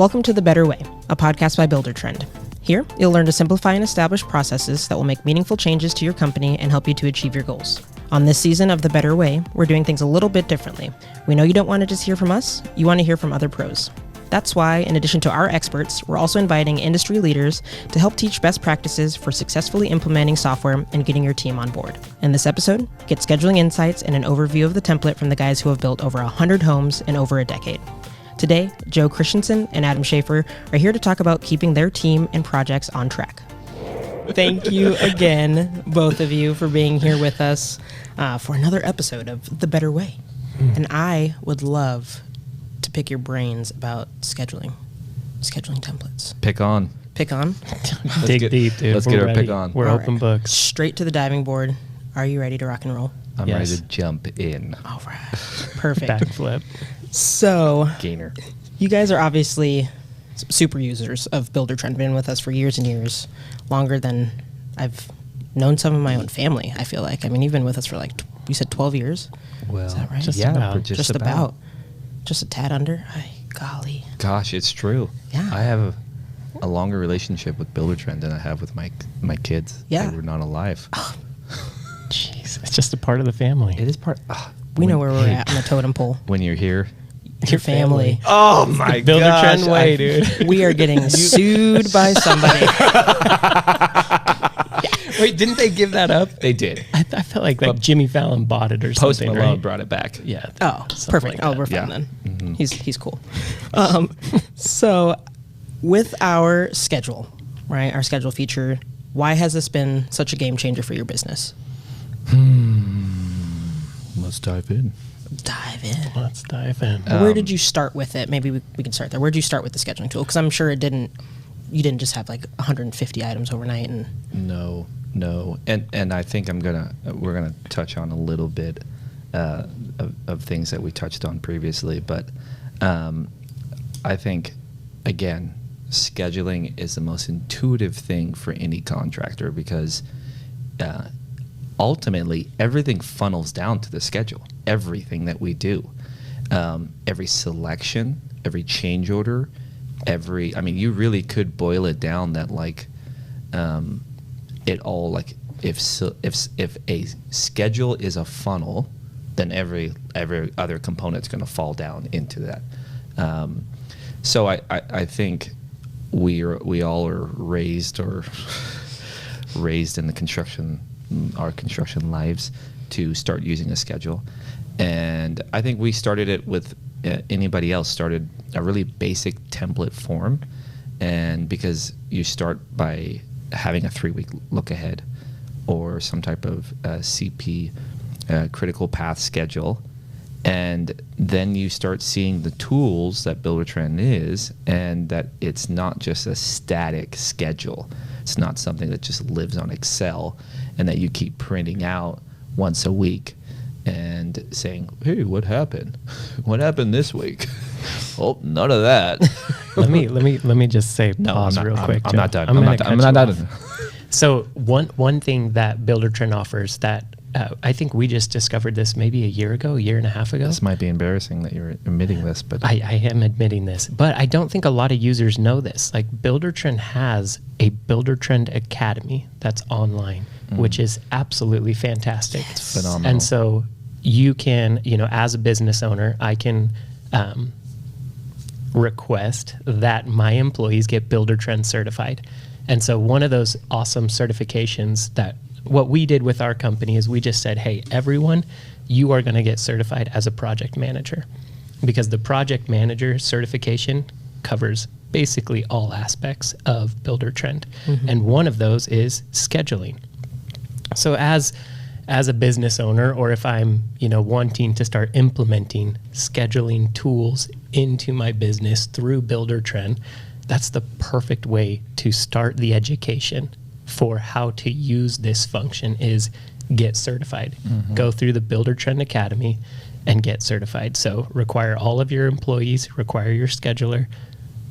Welcome to The Better Way, a podcast by Buildertrend. Here, you'll learn to simplify and establish processes that will make meaningful changes to your company and help you to achieve your goals. On this season of The Better Way, we're doing things a little bit differently. We know you don't want to just hear from us, you want to hear from other pros. That's why, in addition to our experts, we're also inviting industry leaders to help teach best practices for successfully implementing software and getting your team on board. In this episode, get scheduling insights and an overview of the template from the guys who have built over 100 homes in over a decade. Today, Joe Christensen and Adam Shaeffer are here to talk about keeping their team and projects on track. Thank you again, both of you, for being here with us for another episode of The Better Way. And I would love to pick your brains about scheduling templates. Pick on. Dig deep, dude. Let's get our pick on. We're open books. Straight to the diving board. Are you ready to rock and roll? I'm ready to jump in. All right. Perfect. Backflip. So, Gainer. you guys are obviously super users of Buildertrend. Been with us for years and years, longer than I've known some of my own family, I feel like. I mean, you've been with us for like, you said 12 years? Well, Is that right? Just yeah, about. Just about. Just a tad under? Ay, golly. Gosh, it's true. Yeah. I have a longer relationship with Buildertrend than I have with my kids. Yeah. They were not alive. Jeez, it's just a part of the family. It is part. We know where we're at on the totem pole. When you're here. Your family. Oh my Buildertrend way, dude. We are getting sued by somebody. Wait, didn't they give that up? They did. I felt like Jimmy Fallon bought it or Post something, Malone right? brought it back. Yeah. Oh, something perfect. like We're that. fine then. Mm-hmm. He's cool. So, with our schedule, right? Our schedule feature. Why has this been such a game changer for your business? Let's dive in. Dive in. Let's dive in. Where did you start with it? Maybe we can start there. Where did you start with the scheduling tool? Because I'm sure you didn't just have like 150 items overnight. And No. And I think we're gonna touch on a little bit of things that we touched on previously, but I think, again, scheduling is the most intuitive thing for any contractor because ultimately everything funnels down to the schedule. Everything that we do, every selection, every change order, you really could boil it down that like it all, like if a schedule is a funnel, then every other component's going to fall down into that. So I think we all are raised in our construction lives to start using a schedule, and I think we started it with anybody else started a really basic template form, and because you start by having a 3-week look ahead or some type of CP critical path schedule, and then you start seeing the tools that Buildertrend is, and that it's not just a static schedule. It's not something that just lives on Excel and that you keep printing out once a week and saying, "Hey, what happened? What happened this week?" Oh, none of that. let me just say pause real quick. I'm Joe. not done. I'm not done. So one thing that Buildertrend offers that I think we just discovered this maybe a year and a half ago. This might be embarrassing that you're admitting this, but I am admitting this, but I don't think a lot of users know this. Like Buildertrend has a Buildertrend Academy that's online, which is absolutely fantastic. It's phenomenal. And so you can, as a business owner, I can request that my employees get Buildertrend certified. And so one of those awesome certifications that what we did with our company is we just said, hey, everyone, you are going to get certified as a project manager, because the project manager certification covers basically all aspects of Buildertrend. And one of those is scheduling. So as a business owner, or if I'm, wanting to start implementing scheduling tools into my business through Buildertrend, that's the perfect way to start the education for how to use this function is get certified. Go through the Buildertrend Academy and get certified. So require all of your employees, require your scheduler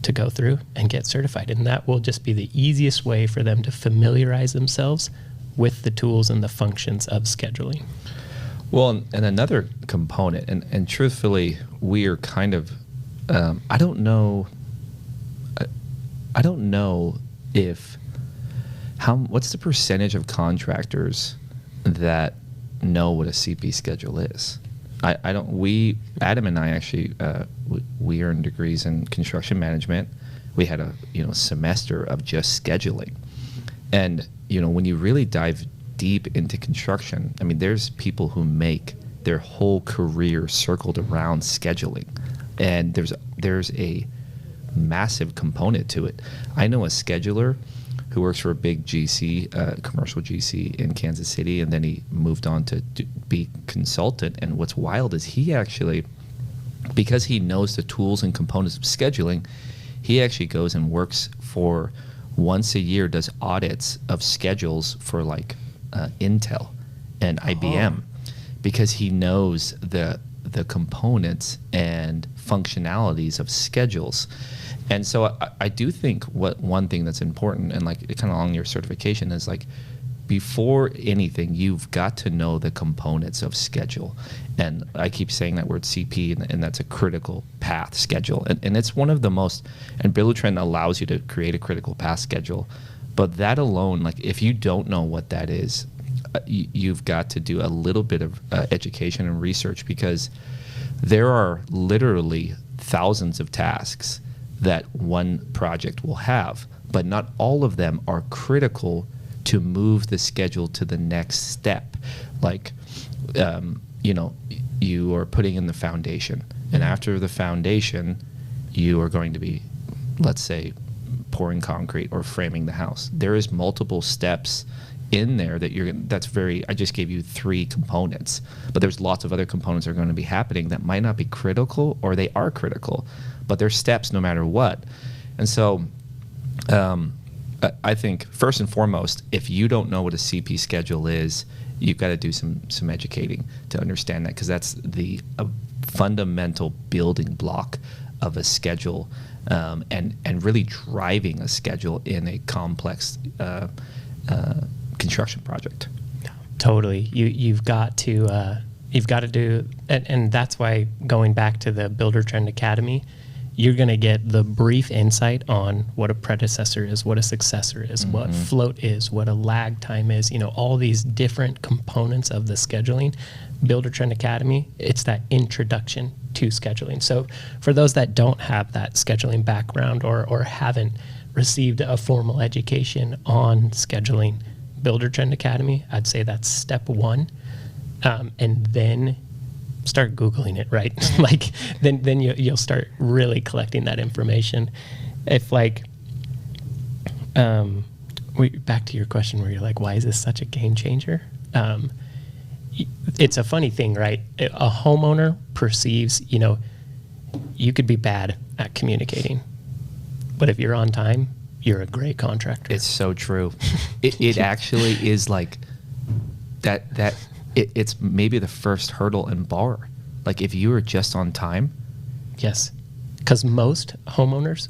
to go through and get certified. And that will just be the easiest way for them to familiarize themselves with the tools and the functions of scheduling. Well, and another component, and truthfully, we are kind of, I don't know I don't know what's the percentage of contractors that know what a CP schedule is. I don't. Adam and I actually we earned degrees in construction management. We had a semester of just scheduling, and when you really dive deep into construction, I mean, there's people who make their whole career circled around scheduling, and there's a massive component to it. I know a scheduler who works for a big GC, commercial GC in Kansas City, and then he moved on to be consultant. And what's wild is he actually, because he knows the tools and components of scheduling, he actually goes and works for once a year, does audits of schedules for like Intel and IBM, because he knows the components and functionalities of schedules. And so I do think one thing that's important, and like kind of along your certification, is like before anything, you've got to know the components of schedule. And I keep saying that word CP, and that's a critical path schedule. And it's one of the most, and Buildertrend allows you to create a critical path schedule. But that alone, like if you don't know what that is, you've got to do a little bit of education and research, because there are literally thousands of tasks that one project will have, but not all of them are critical to move the schedule to the next step. Like, you are putting in the foundation, and after the foundation, you are going to be, let's say, pouring concrete or framing the house. There is multiple steps in there that I just gave you 3 components, but there's lots of other components that are going to be happening that might not be critical, or they are critical, but they're steps no matter what. And so I think first and foremost, if you don't know what a CP schedule is, you've got to do some educating to understand that, because that's the fundamental building block of a schedule, and really driving a schedule in a complex construction project. Totally. You've got to do, and that's why going back to the Buildertrend Academy, you're going to get the brief insight on what a predecessor is, what a successor is, what float is, what a lag time is, all these different components of the scheduling. Buildertrend Academy, it's that introduction to scheduling. So for those that don't have that scheduling background or haven't received a formal education on scheduling, Buildertrend Academy, I'd say that's step 1. And then start Googling it, right? Like then you'll start really collecting that information. If like, back to your question where you're like, why is this such a game changer? It's a funny thing, right? A homeowner perceives, you could be bad at communicating, but if you're on time, you're a great contractor. It's so true. It actually is like that. It's maybe the first hurdle and bar. Like if you are just on time. Yes, because most homeowners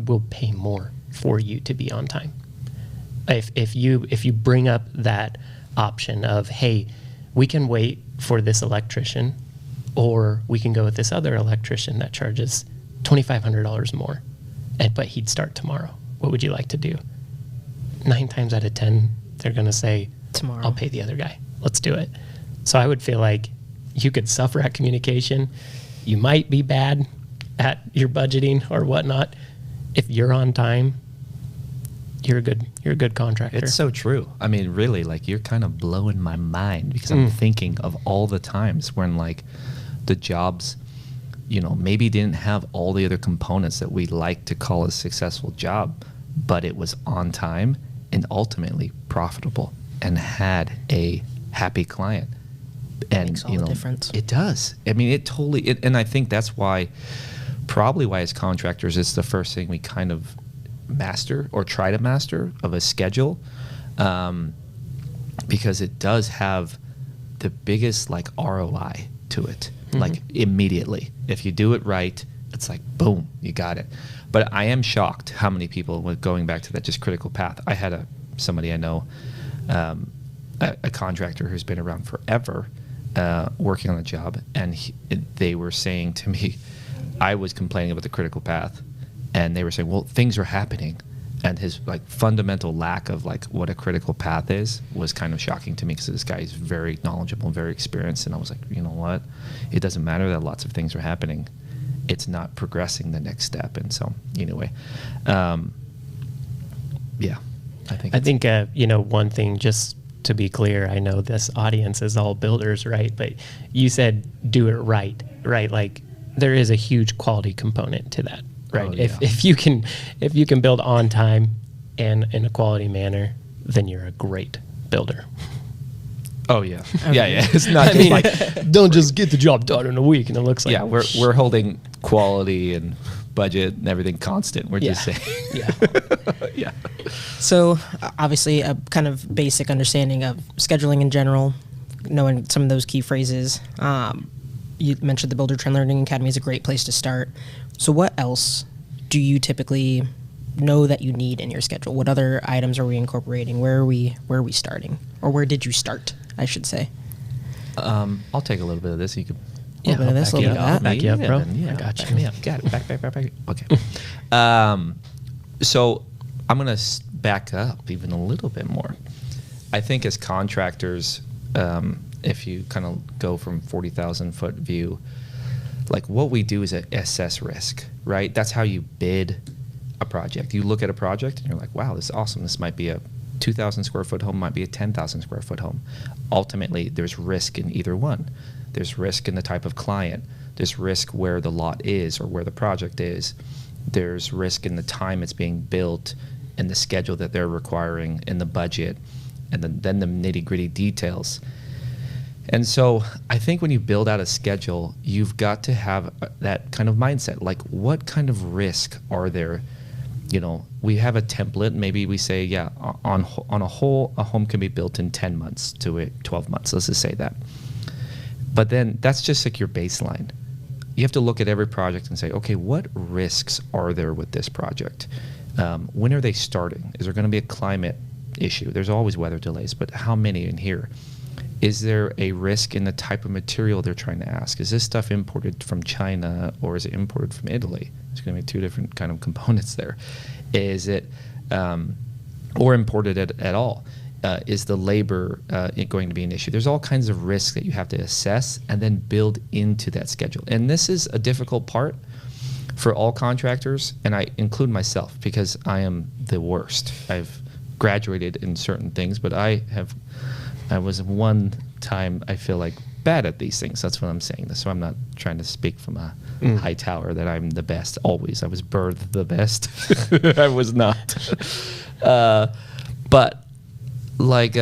will pay more for you to be on time. If you bring up that option of, hey, we can wait for this electrician, or we can go with this other electrician that charges $2,500 more, but he'd start tomorrow. What would you like to do? 9 times out of 10, they're going to say, tomorrow, I'll pay the other guy. Let's do it. So I would feel like you could suffer at communication. You might be bad at your budgeting or whatnot. If you're on time, you're a good contractor. It's so true. I mean, really, like you're kind of blowing my mind, because I'm thinking of all the times when like the jobs, maybe didn't have all the other components that we like to call a successful job, but it was on time and ultimately profitable and had a happy client. And makes all the difference. It does. I mean, it totally. And I think that's probably why as contractors, it's the first thing we kind of master or try to master of a schedule, because it does have the biggest like ROI to it. Like immediately, if you do it right, it's like boom, you got it. But I am shocked how many people, going back to that just critical path. I had somebody I know, a contractor who's been around forever, working on the job, and they were saying to me, I was complaining about the critical path, and they were saying, well, things are happening. And his like fundamental lack of like what a critical path is was kind of shocking to me, because this guy is very knowledgeable and very experienced. And I was like, you know what? It doesn't matter that lots of things are happening. It's not progressing the next step. And so anyway, yeah, I think one thing, just to be clear, I know this audience is all builders, right? But you said do it right? Like there is a huge quality component to that. Right. Oh, yeah. If you can build on time and in a quality manner, then you're a great builder. Oh yeah. Yeah. It's not just like, don't just get the job done in a week and it looks like, yeah, we're holding quality and budget and everything constant. We're just saying. Yeah. Yeah. So obviously a kind of basic understanding of scheduling in general, knowing some of those key phrases. You mentioned the Buildertrend Learning Academy is a great place to start. So what else do you typically know that you need in your schedule? What other items are we incorporating? Where are we starting? Or where did you start, I should say? I'll take a little bit of this. You could A little bit of this, a little bit of that. Back you up, bro. Yeah, I got back you. me up. Got it. Back. Okay. So I'm going to back up even a little bit more. I think as contractors, if you kind of go from 40,000 foot view, like what we do is assess risk, right? That's how you bid a project. You look at a project and you're like, wow, this is awesome. This might be a 2,000 square foot home, might be a 10,000 square foot home. Ultimately, there's risk in either one. There's risk in the type of client. There's risk where the lot is or where the project is. There's risk in the time it's being built and the schedule that they're requiring and the budget, and then the nitty-gritty details. And so I think when you build out a schedule, you've got to have that kind of mindset. Like, what kind of risk are there? You know, we have a template. Maybe we say, yeah, on a whole, a home can be built in 10 months to 12 months. Let's just say that. But then that's just like your baseline. You have to look at every project and say, okay, what risks are there with this project? When are they starting? Is there going to be a climate issue? There's always weather delays, but how many in here? Is there a risk in the type of material they're trying to ask? Is this stuff imported from China or is it imported from Italy? There's going to be two different kind of components there. Is it, or imported at all? Is the labor going to be an issue? There's all kinds of risks that you have to assess and then build into that schedule. And this is a difficult part for all contractors, and I include myself because I am the worst. I've graduated in certain things, but I was one time, I feel like, bad at these things. That's what I'm saying. So I'm not trying to speak from a high tower that I'm the best always. I was birthed the best. I was not. But like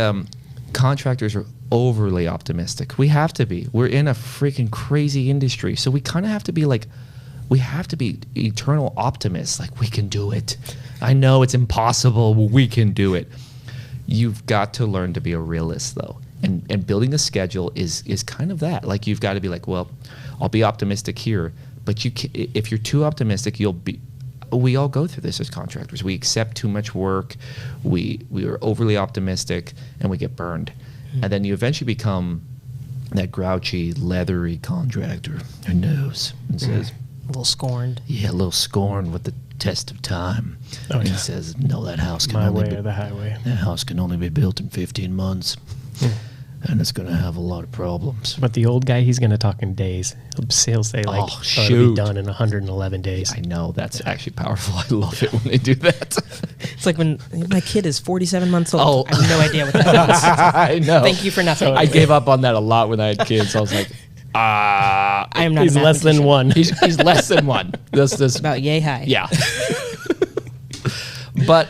contractors are overly optimistic. We have to be. We're in a freaking crazy industry. So we kind of have to be like, we have to be eternal optimists. Like, we can do it. I know it's impossible, but we can do it. You've got to learn to be a realist, though. And building a schedule is kind of that. Like, you've got to be like, well, I'll be optimistic here, but if you're too optimistic, we all go through this as contractors. We accept too much work. We are overly optimistic, and we get burned. Mm-hmm. And then you eventually become that grouchy, leathery contractor who knows and says, A little scorned. Yeah, a little scorned with the test of time. Oh, and yeah. he says, no, that house can My only way be or the highway. That house can only be built in 15 months. And it's going to have a lot of problems. But the old guy, he's going to talk in days. He'll say, like, Oh, it'll shoot. be done in 111 days. I know. That's actually powerful. I love it when they do that. It's like when my kid is 47 months old. Oh. I have no idea what that means. I know. Thank you for nothing. I gave up on that a lot when I had kids. I was like, I am not. He's a less than mathematician. one. he's less than one. This About yay high. Yeah. But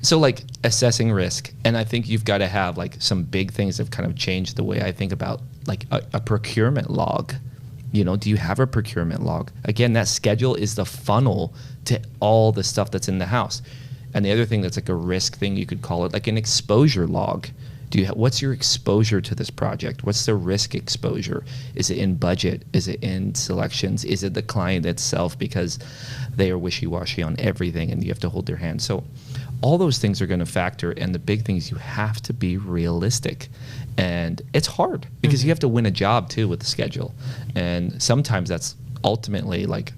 so, like, assessing risk, and I think you've got to have like some big things that have kind of changed the way I think about like a procurement log. You know, do you have a procurement log? Again, that schedule is the funnel to all the stuff that's in the house. And the other thing that's like a risk thing, you could call it like an exposure log. What's your exposure to this project? What's the risk exposure? Is it in budget? Is it in selections? Is it the client itself because they are wishy-washy on everything and you have to hold their hand? So all those things are going to factor, and the big thing is you have to be realistic. And it's hard because you have to win a job too with the schedule. And sometimes that's ultimately like,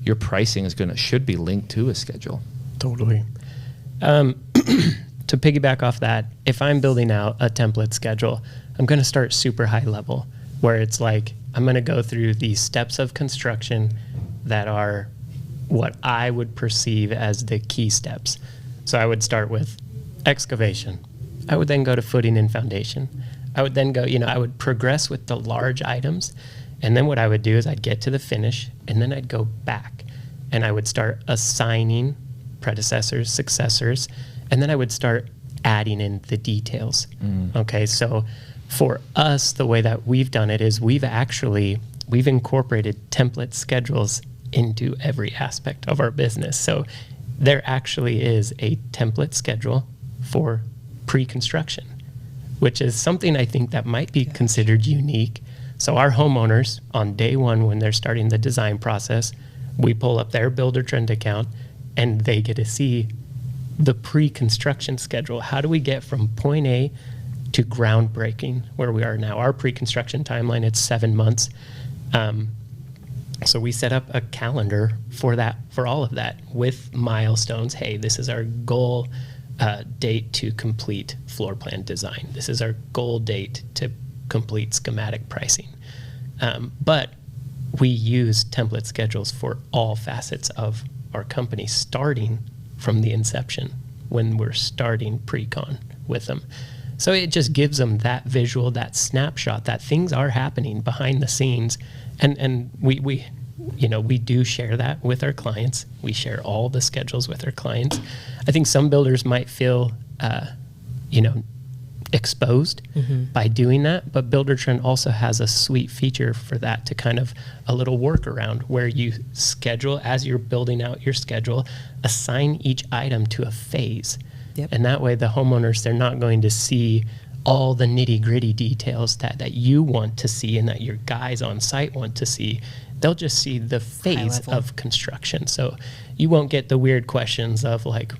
your pricing should be linked to a schedule. Totally. To piggyback off that, if I'm building out a template schedule, I'm going to start super high level, where it's like I'm going to go through these steps of construction that are what I would perceive as the key steps. So I would start with excavation. I would then go to footing and foundation. I would then go, I would progress with the large items. And then what I would do is I'd get to the finish, and then I'd go back and I would start assigning predecessors, successors, and then I would start adding in the details. Okay, so for us, the way that we've done it is we've incorporated template schedules into every aspect of our business. So there actually is a template schedule for pre-construction, which is something I think that might be considered unique. So our homeowners, on day one, when they're starting the design process, we pull up their Buildertrend account and they get to see the pre-construction schedule. How do we get from point A to groundbreaking, where we are now? Our pre-construction timeline, it's 7 months. So we set up a calendar for that, for all of that, with milestones. Hey, this is our goal date to complete floor plan design. This is our goal date to complete schematic pricing. But we use template schedules for all facets of our company, starting from the inception when we're starting pre-con with them. So it just gives them that visual, that snapshot, that things are happening behind the scenes. And we do share that with our clients. We share all the schedules with our clients. I think some builders might feel, exposed by doing that, but Buildertrend also has a sweet feature for that, to kind of a little workaround where you schedule, as you're building out your schedule, assign each item to a phase. Yep. And that way the homeowners, they're not going to see all the nitty gritty details that you want to see and that your guys on site want to see. They'll just see the phase of construction. So you won't get the weird questions of like,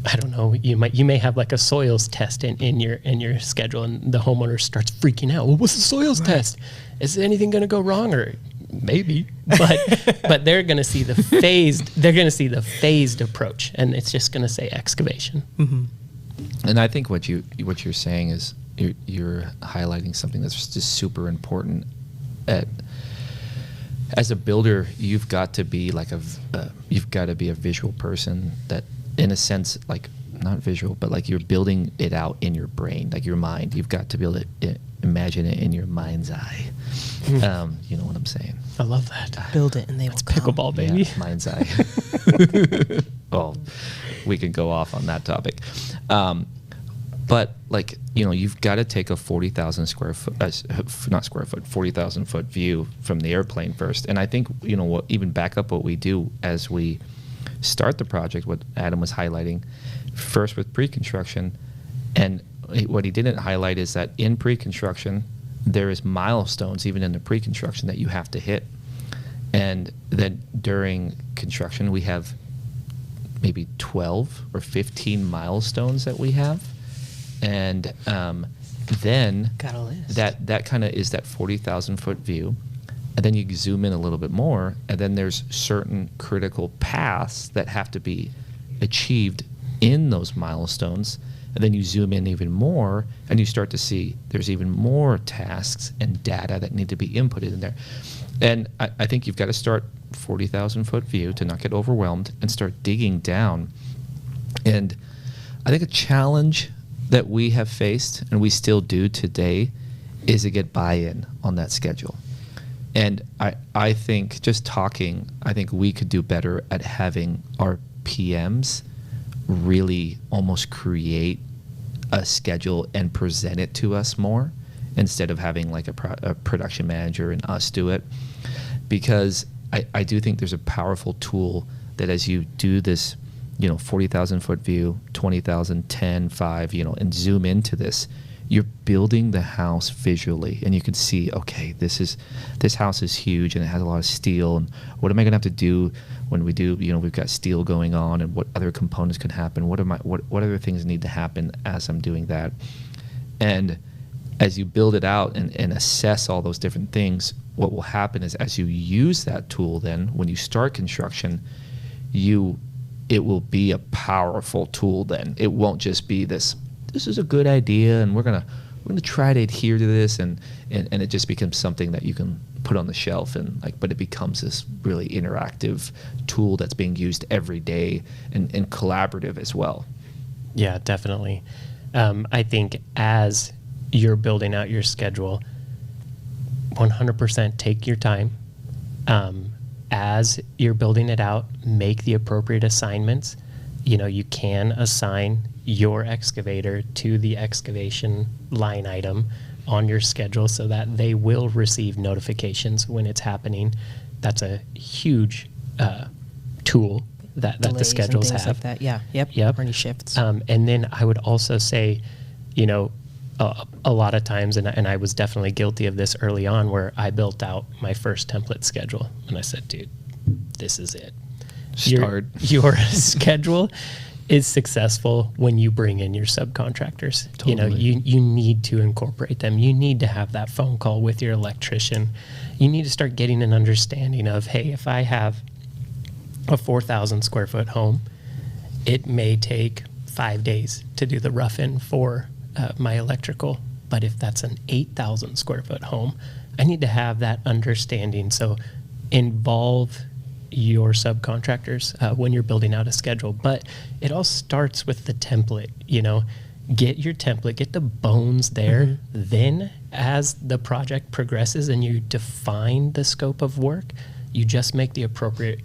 I don't know, you may have like a soils test in your schedule, and the homeowner starts freaking out. Well, what's the soils test? Is anything going to go wrong? Or maybe, but they're going to see the phased. They're going to see the phased approach, and it's just going to say excavation. And I think what you're saying is you're highlighting something that's just super important. As a builder, you've got to be like a visual person, that, in a sense, like, not visual, but like you're building it out in your brain, like your mind. You've got to be able to imagine it in your mind's eye. You know what I'm saying? I love that. Build it and they will come. Pickleball, baby. Yeah, mind's eye. Well, we could go off on that topic. But like, you've got to take a 40,000 square foot, not square foot, 40,000 foot view from the airplane first. And I think, even back up what we do as we start the project, what Adam was highlighting, first with pre-construction. And what he didn't highlight is that in pre-construction, there is milestones, even in the pre-construction, that you have to hit. And then during construction, we have maybe 12 or 15 milestones that we have. And then Got a list. that kind of is that 40,000 foot view. And then you zoom in a little bit more, and then there's certain critical paths that have to be achieved in those milestones. And then you zoom in even more, and you start to see there's even more tasks and data that need to be inputted in there. And I think you've got to start 40,000 foot view to not get overwhelmed and start digging down. And I think a challenge that we have faced, and we still do today, is to get buy-in on that schedule. And I think, just talking, I think we could do better at having our PMs really almost create a schedule and present it to us more, instead of having like a production manager and us do it. Because I do think there's a powerful tool that, as you do this, 40,000 foot view, 20,000, 10, 5, and zoom into this, you're building the house visually, and you can see, okay, this house is huge and it has a lot of steel, and what am I going to have to do when we do, we've got steel going on, and what other components can happen, what other things need to happen as I'm doing that. And as you build it out and assess all those different things, what will happen is as you use that tool, then when you start construction, it will be a powerful tool. Then it won't just be this is a good idea and we're gonna try to adhere to this, and it just becomes something that you can put on the shelf, and but it becomes this really interactive tool that's being used every day and collaborative as well. Yeah, definitely. I think as you're building out your schedule, 100% take your time. As you're building it out, make the appropriate assignments. You can assign your excavator to the excavation line item on your schedule so that they will receive notifications when it's happening. That's a huge tool that the Delays schedules and things have. like that. Yeah. Yep. Yep. Or any shifts. And then I would also say, a lot of times, and I was definitely guilty of this early on, where I built out my first template schedule, and I said, dude, this is it. Start. Your schedule is successful when you bring in your subcontractors. Totally. You need to incorporate them. You need to have that phone call with your electrician. You need to start getting an understanding of, hey, if I have a 4,000 square foot home, it may take 5 days to do the rough-in for my electrical. But if that's an 8,000 square foot home, I need to have that understanding. So involve your subcontractors when you're building out a schedule. But it all starts with the template. Get your template, get the bones there. Mm-hmm. Then as the project progresses and you define the scope of work, you just make the appropriate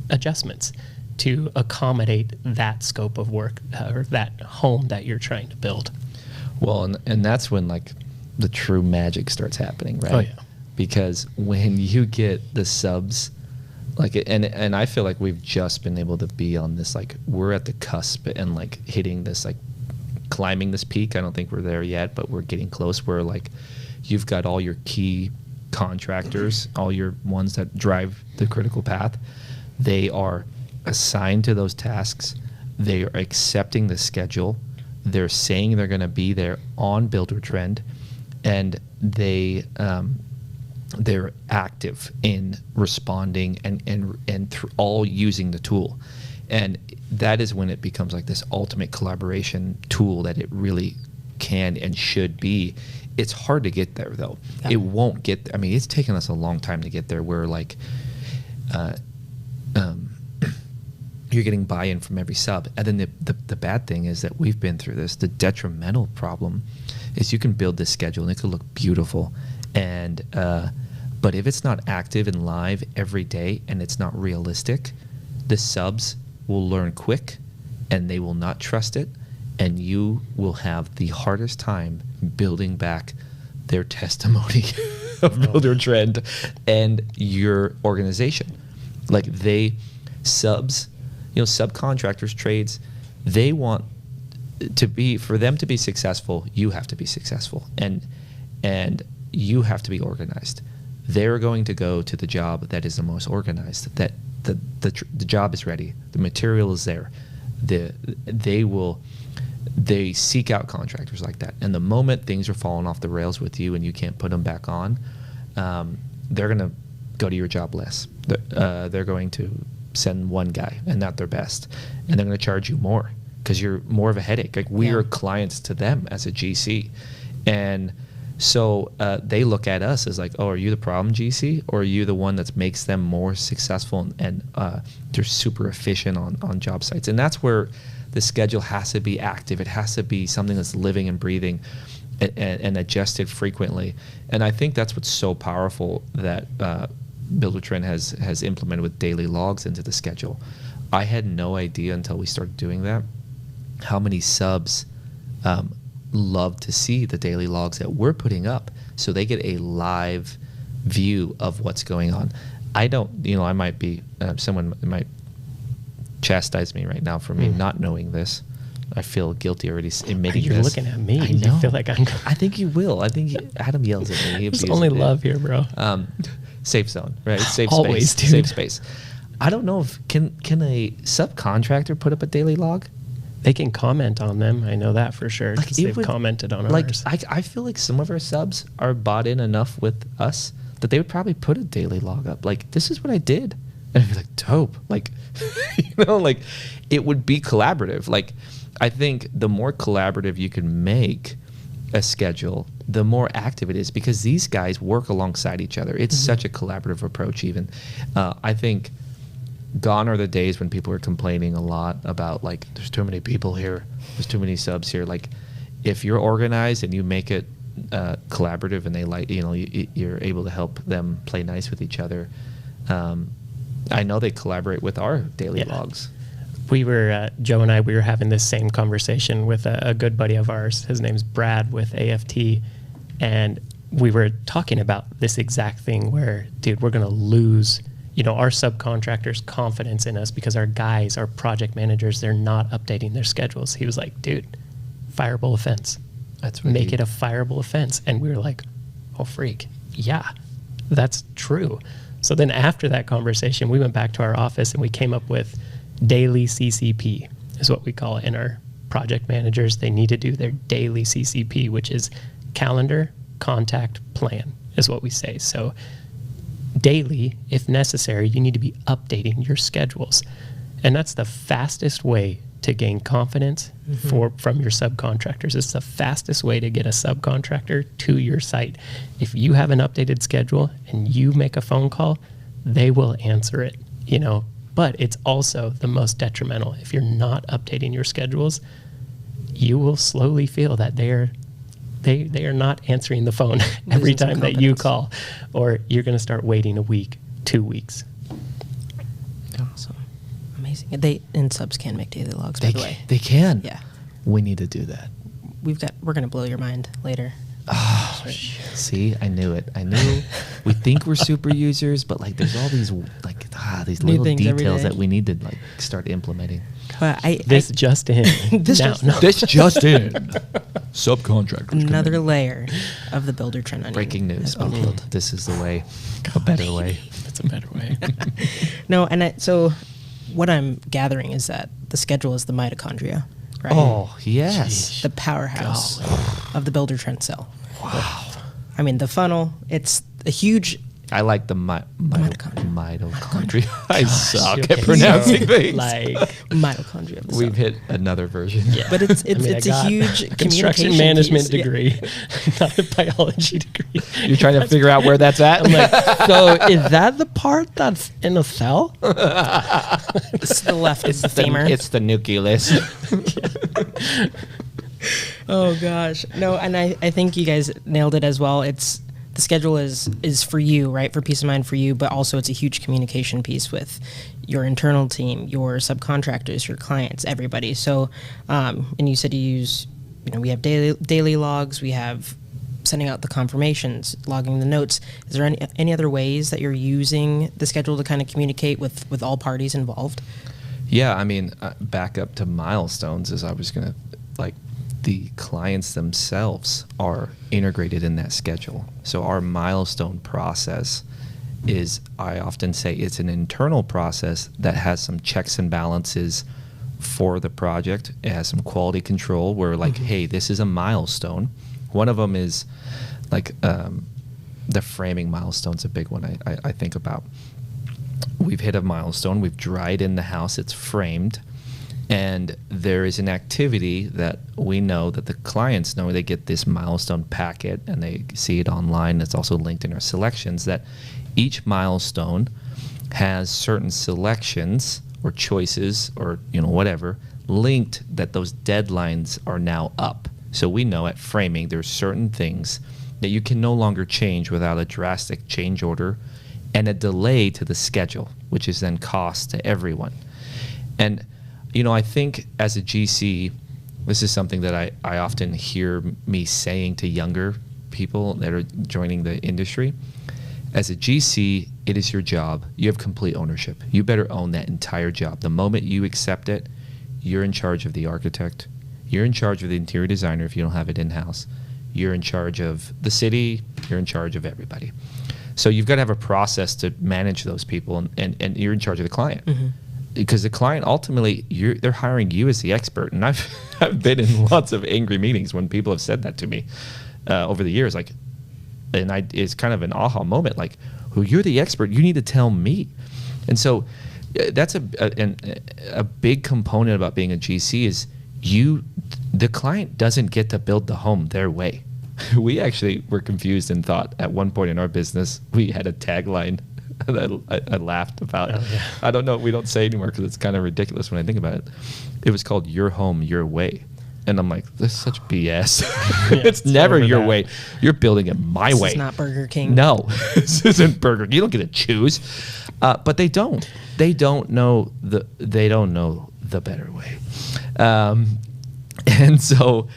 adjustments to accommodate that scope of work or that home that you're trying to build. Well, and that's when the true magic starts happening, right? Oh yeah. Because when you get the subs, and I feel like we've just been able to be on this, we're at the cusp and hitting this, climbing this peak. I don't think we're there yet, but we're getting close, where you've got all your key contractors, all your ones that drive the critical path. They are assigned to those tasks. They are accepting the schedule. They're saying they're going to be there on Buildertrend, and they're active in responding and all using the tool. And that is when it becomes this ultimate collaboration tool that it really can and should be. It's hard to get there, though. Yeah. It won't get there. I mean, it's taken us a long time to get there, where you're getting buy-in from every sub. And then the bad thing is that we've been through this. The detrimental problem is you can build this schedule and it could look beautiful, and but if it's not active and live every day and it's not realistic, the subs will learn quick and they will not trust it, and you will have the hardest time building back their testimony of Buildertrend and your organization. Subcontractors, trades, they want for them to be successful, you have to be successful, and you have to be organized. They're going to go to the job that is the most organized, that the job is ready, the material is there. They seek out contractors like that. And the moment things are falling off the rails with you and you can't put them back on, they're going to go to your job less. They're going to send one guy and not their best, and they're going to charge you more because you're more of a headache. We are clients to them as a GC, and so they look at us as oh, are you the problem GC, or are you the one that makes them more successful and they're super efficient on job sites? And that's where the schedule has to be active. It has to be something that's living and breathing and adjusted frequently. And I think that's what's so powerful that Buildertrend has implemented with daily logs into the schedule. I had no idea until we started doing that how many subs love to see the daily logs that we're putting up, so they get a live view of what's going on. I don't, I might be, someone might chastise me right now for me not knowing this. I feel guilty already admitting You're this. looking at me. I know. You feel like I'm... I think you will. I think Adam yells at me. There's only love here, bro. Safe zone, right? Safe Always, space. dude. Safe space. I don't know if can a subcontractor put up a daily log? They can comment on them. I know that for sure, because they've commented on ours. I feel like some of our subs are bought in enough with us that they would probably put a daily log up. Like, this is what I did. And I'd be like, dope. Like, like it would be collaborative. Like, I think the more collaborative you can make a schedule, the more active it is, because these guys work alongside each other. It's such a collaborative approach even. I think gone are the days when people are complaining a lot about, like, there's too many people here, there's too many subs here. Like, if you're organized and you make it collaborative, and they like, you're able to help them play nice with each other. I know they collaborate with our daily logs. We were, Joe and I, we were having this same conversation with a good buddy of ours. His name's Brad with AFT. And we were talking about this exact thing where, dude, we're going to lose our subcontractors' confidence in us because our guys, our project managers, they're not updating their schedules. He was like, dude, fireable offense. Make it a fireable offense. And we were like, oh, freak. Yeah, that's true. So then after that conversation, we went back to our office and we came up with daily CCP is what we call it in our project managers. They need to do their daily CCP, which is calendar, contact, plan is what we say. So daily, if necessary, you need to be updating your schedules. And that's the fastest way to gain confidence from your subcontractors. It's the fastest way to get a subcontractor to your site. If you have an updated schedule and you make a phone call, they will answer it, But it's also the most detrimental. If you're not updating your schedules, you will slowly feel that they are not answering the phone every time that you call, or you're going to start waiting a week, 2 weeks. Awesome. Amazing. They subs can make daily logs, by the way. They can. Yeah. We need to do that. We're going to blow your mind later. Oh, see, I knew it. I knew. We think we're super users, but like, there's all these these New little things details that we need to like start implementing. But This just in. This just in. Subcontractors. Another layer of the Buildertrend onion. Breaking news. has been peeled. This is the way. A better way. That's a better way. No, so what I'm gathering is that the schedule is the mitochondria, right? Oh, yes. The powerhouse of the Buildertrend cell. Wow. I mean, the funnel, it's a huge... I like the mitochondria. Mitochondria. I suck at pronouncing things. Like mitochondria of the We've cell. hit another version. Yeah. But it's I a huge construction communication management piece. degree, not a biology degree. You're trying to figure out where that's at? I'm like, so is that the part that's in a cell? It's the left is the femur. It's the nucleus. Oh gosh, no, and I think you guys nailed it as well. It's the schedule is for you, right? For peace of mind for you, but also it's a huge communication piece with your internal team, your subcontractors, your clients, everybody. So, and you said you use, we have daily logs, we have sending out the confirmations, logging the notes. Is there any other ways that you're using the schedule to kind of communicate with all parties involved? Yeah, I mean, back up to milestones, as I was going to, the clients themselves are integrated in that schedule. So our milestone process is, I often say, it's an internal process that has some checks and balances for the project. It has some quality control where hey, this is a milestone. One of them is the framing milestone's a big one I think about. We've hit a milestone, we've dried in the house, it's framed, and there is an activity that we know that the clients know. They get this milestone packet and they see it online. It's also linked in our selections that each milestone has certain selections or choices or whatever linked, that those deadlines are now up. So we know at framing there's certain things that you can no longer change without a drastic change order and a delay to the schedule, which is then cost to everyone. And I think as a GC, this is something that I often hear me saying to younger people that are joining the industry. As a GC, it is your job. You have complete ownership. You better own that entire job. The moment you accept it, you're in charge of the architect. You're in charge of the interior designer if you don't have it in-house. You're in charge of the city. You're in charge of everybody. So you've got to have a process to manage those people, and you're in charge of the client. Mm-hmm. because the client ultimately, they're hiring you as the expert. And I've been in lots of angry meetings when people have said that to me over the years. Like, and it's kind of an aha moment. Like, well, you're the expert. You need to tell me. And so that's a big component about being a GC is the client doesn't get to build the home their way. We actually were confused and thought at one point in our business, we had a tagline that I laughed about. Oh, yeah. I don't know. We don't say anymore because it's kind of ridiculous when I think about it. It was called Your Home, Your Way. And I'm like, this is such BS. Yeah, it's never your way. You're building it my way. It's not Burger King. No, this isn't Burger King. You don't get to choose. But they don't. They don't know the better way. And so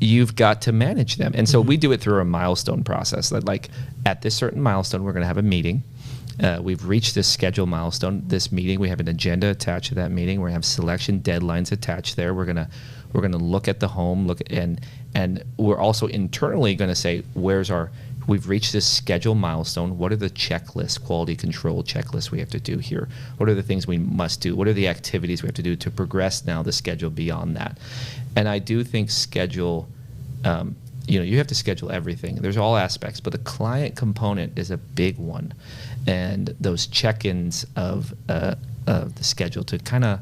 you've got to manage them. And so we do it through a milestone process. That like at this certain milestone, we're going to have a meeting. We've reached this scheduled milestone. This meeting, we have an agenda attached to that meeting. We're going to have selection deadlines attached there. We're going to look at the home, and we're also internally going to say, we've reached this scheduled milestone. What are the checklists, quality control checklists we have to do here? What are the things we must do? What are the activities we have to do to progress now the schedule beyond that? And I do think schedule, you have to schedule everything. There's all aspects, but the client component is a big one. And those check-ins of the schedule to kind of,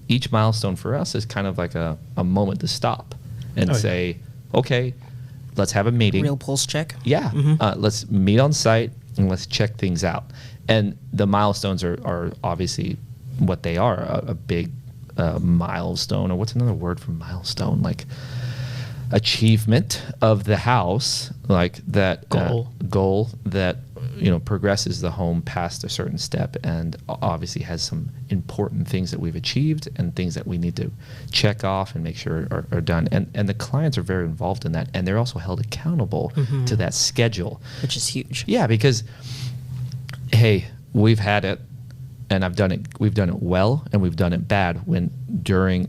each milestone for us is kind of like a moment to stop and say, okay, let's have a meeting. Real pulse check. Yeah. Let's meet on site and let's check things out. And the milestones are obviously what they are, a big milestone, or what's another word for milestone? Like achievement of the house, like that goal that progresses the home past a certain step, and obviously has some important things that we've achieved and things that we need to check off and make sure are done. And the clients are very involved in that, and they're also held accountable to that schedule, which is huge. Yeah, because hey, we've had it, and we've done it well, and we've done it bad when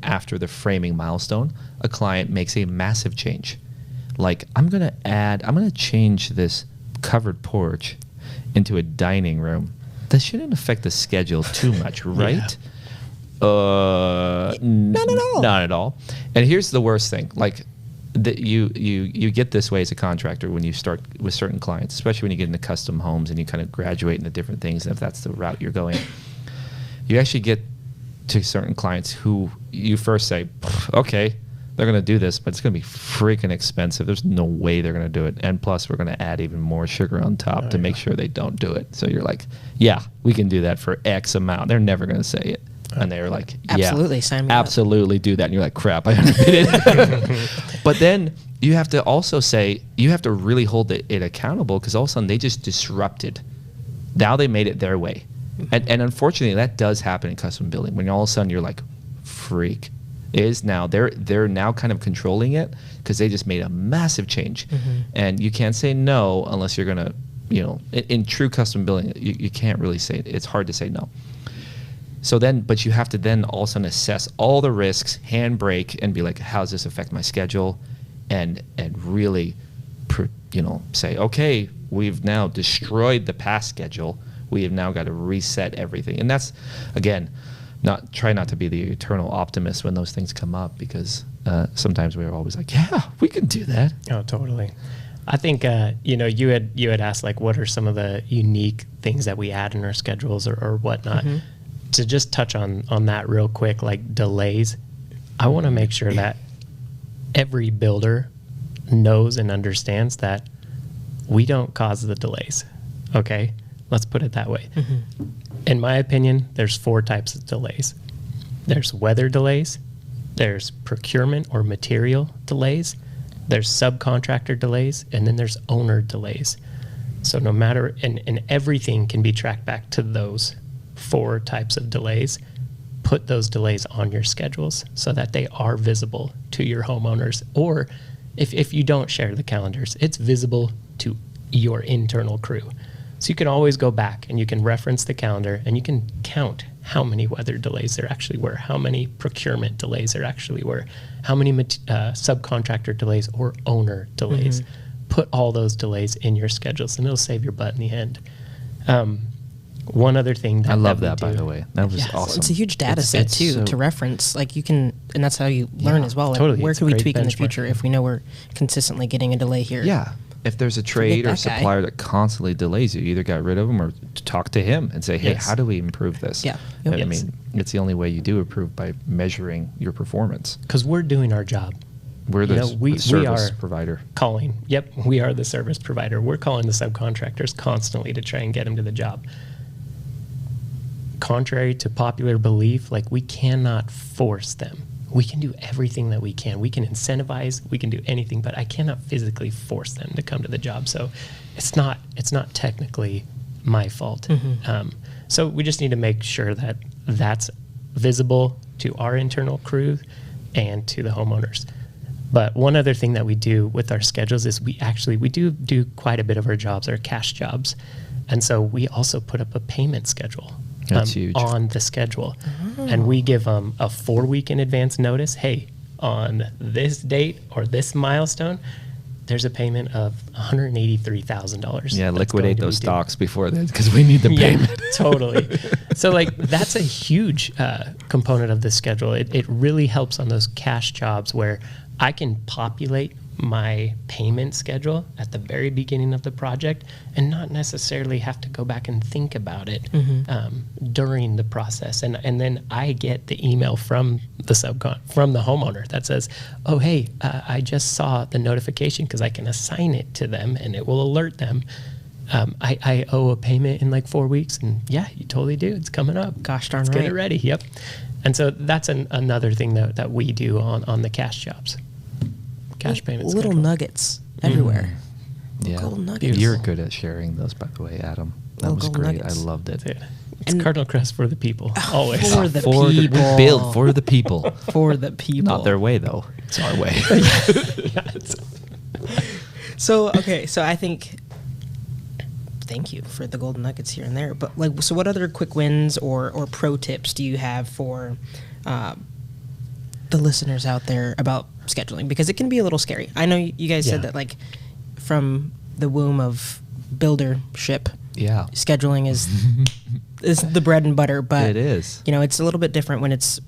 after the framing milestone, a client makes a massive change. Like, I'm going to change this covered porch into a dining room. That shouldn't affect the schedule too much, right? Yeah. Not at all. Not at all. And here's the worst thing. Like, you get this way as a contractor when you start with certain clients, especially when you get into custom homes and you kind of graduate into different things, and if that's the route you're going. You actually get to certain clients who you first say, okay, they're going to do this, but it's going to be freaking expensive. There's no way they're going to do it. And plus, we're going to add even more sugar on top to make sure they don't do it. So you're like, yeah, we can do that for X amount. They're never going to say it. And they're like, yeah, absolutely, sign me absolutely up. Do that. And you're like, crap, I underbid it. But then you have to also say, you have to really hold it accountable, because all of a sudden they just disrupted. Now they made it their way. And unfortunately, that does happen in custom building, when all of a sudden you're like, freak. They're now kind of controlling it because they just made a massive change. And you can't say no unless you're going to, in true custom building, you can't really say it. It's hard to say no. So then, but you have to then also assess all the risks, handbrake, and be like, how does this affect my schedule? And really, say, okay, we've now destroyed the past schedule. We have now got to reset everything. And that's, again, try not to be the eternal optimist when those things come up, because sometimes we're always like, yeah, we can do that. Oh, totally. I think you had asked, like, what are some of the unique things that we add in our schedules or whatnot. To just touch on that real quick, like delays, I want to make sure that every builder knows and understands that we don't cause the delays. Okay, let's put it that way. In my opinion, there's 4 types of delays. There's weather delays, there's procurement or material delays, there's subcontractor delays, and then there's owner delays. So no matter, and everything can be tracked back to those 4 types of delays. Put those delays on your schedules so that they are visible to your homeowners. Or if you don't share the calendars, it's visible to your internal crew. So you can always go back and you can reference the calendar and you can count how many weather delays there actually were, how many procurement delays there actually were, how many subcontractor delays or owner delays. Put all those delays in your schedules and it'll save your butt in the end. One other thing that I love we that, by do- the way. That was Well, awesome. it's a huge data It's- set it's too so- to reference. Like you can, and that's how you learn Yeah, as well. Like, totally. where It's can a we great tweak in the benchmark. future if we know we're consistently getting a delay here? Yeah. If there's a trade or that guy. supplier that constantly delays you either got rid of them or talk to him and say, hey, Yes. how do we improve this? Yeah. I Yep. Yes. mean, it's the only way you do improve by measuring your performance. Because we're doing our job. We're the, You know, we the service are provider. calling. Yep, we are the service provider. We're calling the subcontractors constantly to try and get them to the job. Contrary to popular belief, like we cannot force them. We can do everything that we can. We can incentivize, we can do anything, but I cannot physically force them to come to the job. So it's not technically my fault. So we just need to make sure that that's visible to our internal crew and to the homeowners. But one other thing that we do with our schedules is we do quite a bit of our jobs, our cash jobs. And so we also put up a payment schedule That's huge. on the schedule. And we give them a 4-week in advance notice. Hey, on this date or this milestone, there's a payment of $183,000. Yeah, that's liquidate going to those be due. stocks before then because we need the payment. Yeah, totally. So like that's a huge component of the schedule. It really helps on those cash jobs where I can populate my payment schedule at the very beginning of the project and not necessarily have to go back and think about it during the process. And then I get the email from the from the homeowner that says, oh, hey, I just saw the notification because I can assign it to them and it will alert them. I owe a payment in like 4 weeks. And yeah, you totally do. It's coming up. Gosh darn Let's get right. it ready. Yep. And so that's another thing that we do on the cash jobs. Cash payment Little schedule. nuggets everywhere. Yeah. Gold nuggets. You're good at sharing those, by the way, Adam. That Little was gold great. nuggets. I loved it. Dude, it's And- Cardinal Crest for the people. Always. For the we people. build for the people. For the people. Not their way, though. It's our way. Yeah, it's- So I think. Thank you for the golden nuggets here and there. But like, so what other quick wins or pro tips do you have for the listeners out there about scheduling? Because it can be a little scary. I know you guys said Yeah. that like from the womb of buildership, Yeah. scheduling is the bread and butter. But It is. you know, it's a little bit different when it's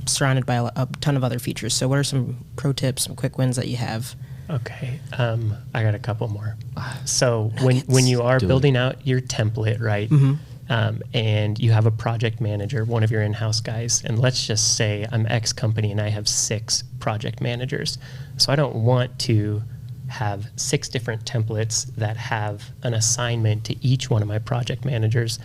surrounded by a ton of other features. So what are some pro tips, some quick wins that you have? Okay, I got a couple more. So when you are Do it. building out your template, right, and you have a project manager, one of your in-house guys, and let's just say I'm X company and I have 6 project managers. So I don't want to have 6 different templates that have an assignment to each one of my project managers.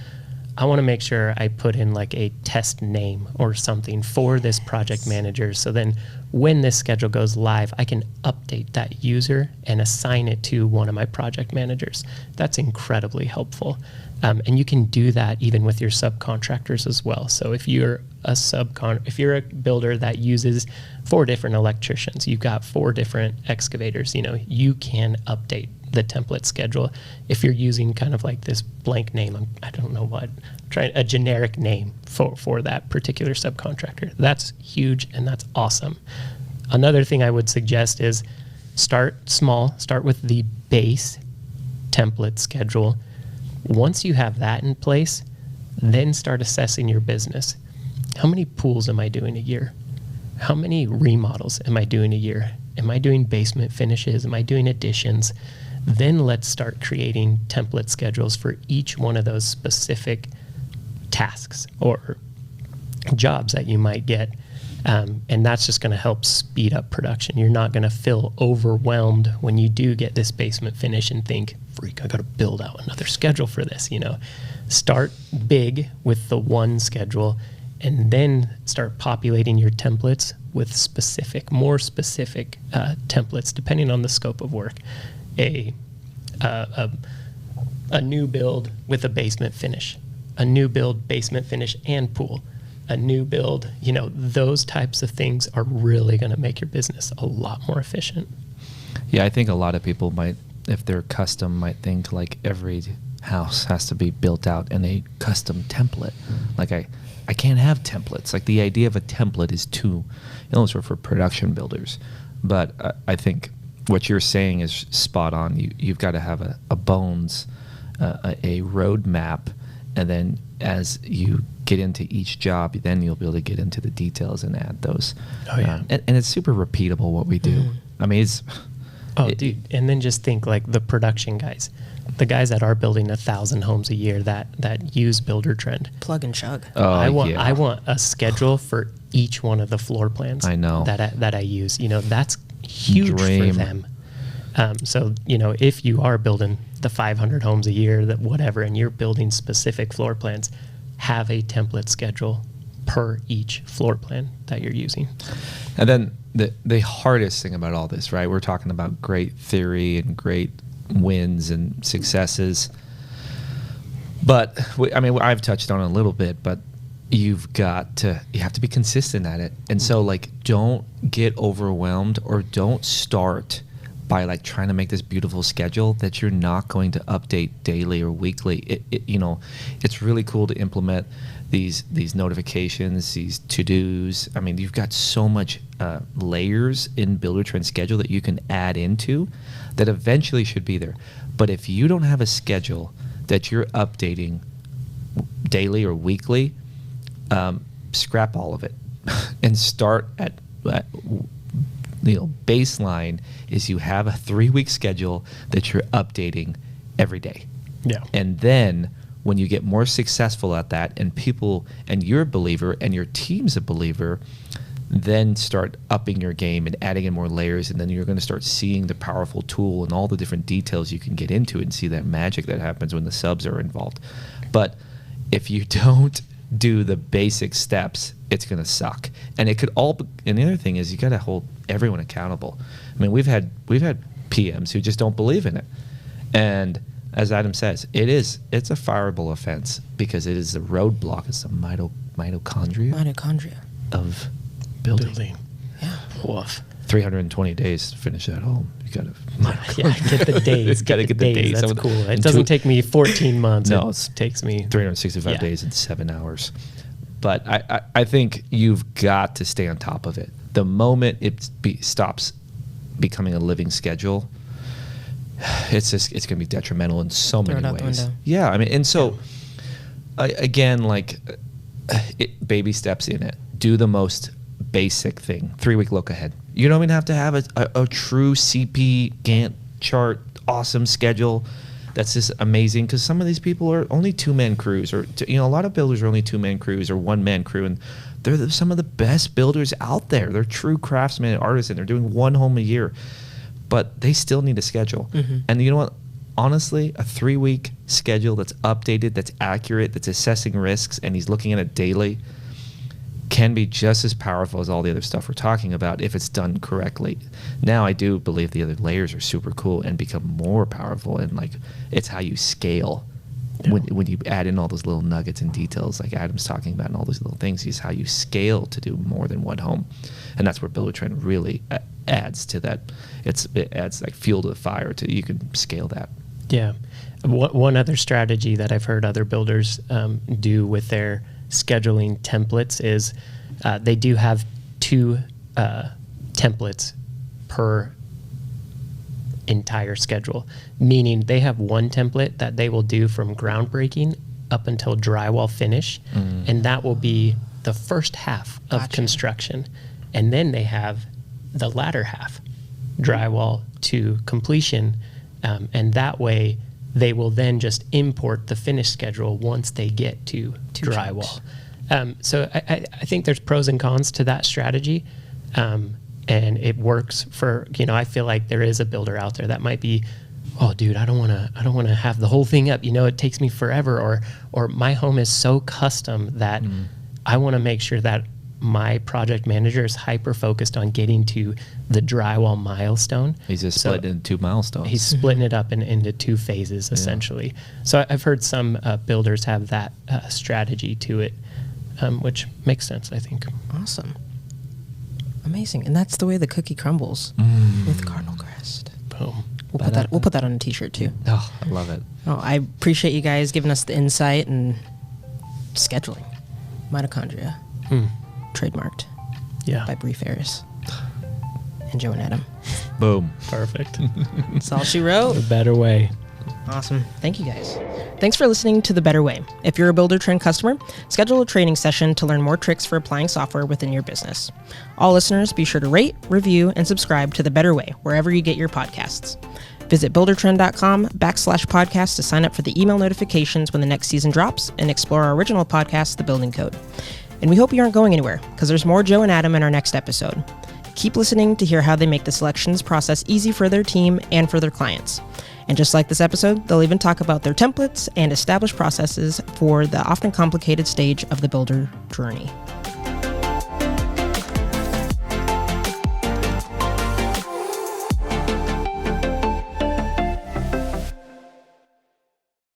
I want to make sure I put in like a test name or something for this project manager. So then when this schedule goes live, I can update that user and assign it to one of my project managers. That's incredibly helpful. And you can do that even with your subcontractors as well. So if you're if you're a builder that uses 4 different electricians, you've got 4 different excavators, you know, you can update the template schedule. If you're using kind of like this blank name, I don't know what, trying a generic name for that particular subcontractor. That's huge and that's awesome. Another thing I would suggest is start small, start with the base template schedule. Once you have that in place, then start assessing your business. How many pools am I doing a year? How many remodels am I doing a year? Am I doing basement finishes? Am I doing additions? Then let's start creating template schedules for each one of those specific tasks or jobs that you might get. And that's just going to help speed up production. You're not going to feel overwhelmed when you do get this basement finish and think, freak, I got to build out another schedule for this. You know, start big with the one schedule and then start populating your templates with more specific templates depending on the scope of work. A new build with a basement finish, a new build basement finish and pool, a new build, you know, those types of things are really going to make your business a lot more efficient. Yeah, I think a lot of people might, if they're custom, might think like every house has to be built out in a custom template. Like I can't have templates. Like the idea of a template is too, those are for production builders. But I think what you're saying is spot on. You've got to have a bones, a roadmap, And then as you get into each job, then you'll be able to get into the details and add those. Oh, yeah. And it's super repeatable what we do. I mean, it's... Dude. And then just think like the production guys, the guys that are building 1,000 homes a year that use Buildertrend. Plug and chug. I want a schedule for each one of the floor plans. I know. That I use. That's huge Dream. for them. So, if you are building the 500 homes a year, that whatever, and you're building specific floor plans, have a template schedule per each floor plan that you're using. And then the hardest thing about all this, right? We're talking about great theory and great wins and successes. But I've touched on it a little bit, but you have to be consistent at it. And so don't get overwhelmed, or don't start by trying to make this beautiful schedule that you're not going to update daily or weekly. It's really cool to implement these notifications, these to-dos. I mean, you've got so much layers in Buildertrend schedule that you can add into that eventually should be there. But if you don't have a schedule that you're updating daily or weekly, scrap all of it and start at baseline is you have a 3-week schedule that you're updating every day. Yeah. And then when you get more successful at that, and people, and you're a believer and your team's a believer, then start upping your game and adding in more layers, and then you're going to start seeing the powerful tool and all the different details you can get into and see that magic that happens when the subs are involved. But if you don't do the basic steps, it's going to suck. And it could all be, and the other thing is you got to hold everyone accountable. I mean, we've had PMs who just don't believe in it. And as Adam says, it's a fireable offense because it is the roadblock. It's the mitochondria Of building. Yeah. Woof. 320 days to finish that home. You got to get the days. Got to get the days. That's cool. It doesn't take me 14 months. No, it takes me 365 days and 7 hours. But I think you've got to stay on top of it. The moment it stops becoming a living schedule, it's going to be detrimental in so many ways. Yeah, I mean, and so again, baby steps in it. Do the most basic thing. 3-week look ahead. You don't even have to have a true CP Gantt chart, awesome schedule that's just amazing, because some of these people are only 2-man crews, or a lot of builders are only 2-man crews or 1-man crew, and they're some of the best builders out there. They're true craftsmen and artists, and they're doing 1 home a year, but they still need a schedule. Mm-hmm. And you know what? Honestly, a 3-week schedule that's updated, that's accurate, that's assessing risks, and he's looking at it daily, can be just as powerful as all the other stuff we're talking about if it's done correctly. Now, I do believe the other layers are super cool and become more powerful, and it's how you scale. Yeah. When you add in all those little nuggets and details like Adam's talking about and all those little things, is how you scale to do more than 1 home. And that's where Buildertrend really adds to that. It adds fuel to the fire you can scale that. Yeah. One other strategy that I've heard other builders do with their scheduling templates is they do have 2 templates per entire schedule, meaning they have one template that they will do from groundbreaking up until drywall finish, and that will be the first half of construction. And then they have the latter half, drywall to completion, and that way they will then just import the finished schedule once they get to drywall. So I think there's pros and cons to that strategy, and it works for, I feel like there is a builder out there that might be, oh, dude, I don't want to have the whole thing up. It takes me forever, or my home is so custom that I want to make sure that my project manager is hyper focused on getting to the drywall milestone. He's just split into 2 milestones. He's splitting it up into 2 phases, essentially. So I've heard some builders have that strategy to it, which makes sense, I think. Awesome. Amazing. And that's the way the cookie crumbles with Cardinal Crest. Boom. We'll put that on a t-shirt too. Oh, I love it. Oh, I appreciate you guys giving us the insight and scheduling. Mitochondria. Trademarked. Yeah. By Bre Farris. And Joe and Adam. Boom. Perfect. That's all she wrote. A better way. Awesome. Thank you, guys. Thanks for listening to The Better Way. If you're a Buildertrend customer, schedule a training session to learn more tricks for applying software within your business. All listeners, be sure to rate, review, and subscribe to The Better Way wherever you get your podcasts. Visit buildertrend.com/podcast to sign up for the email notifications when the next season drops and explore our original podcast, The Building Code. And we hope you aren't going anywhere, because there's more Joe and Adam in our next episode. Keep listening to hear how they make the selections process easy for their team and for their clients. And just like this episode, they'll even talk about their templates and established processes for the often complicated stage of the builder journey.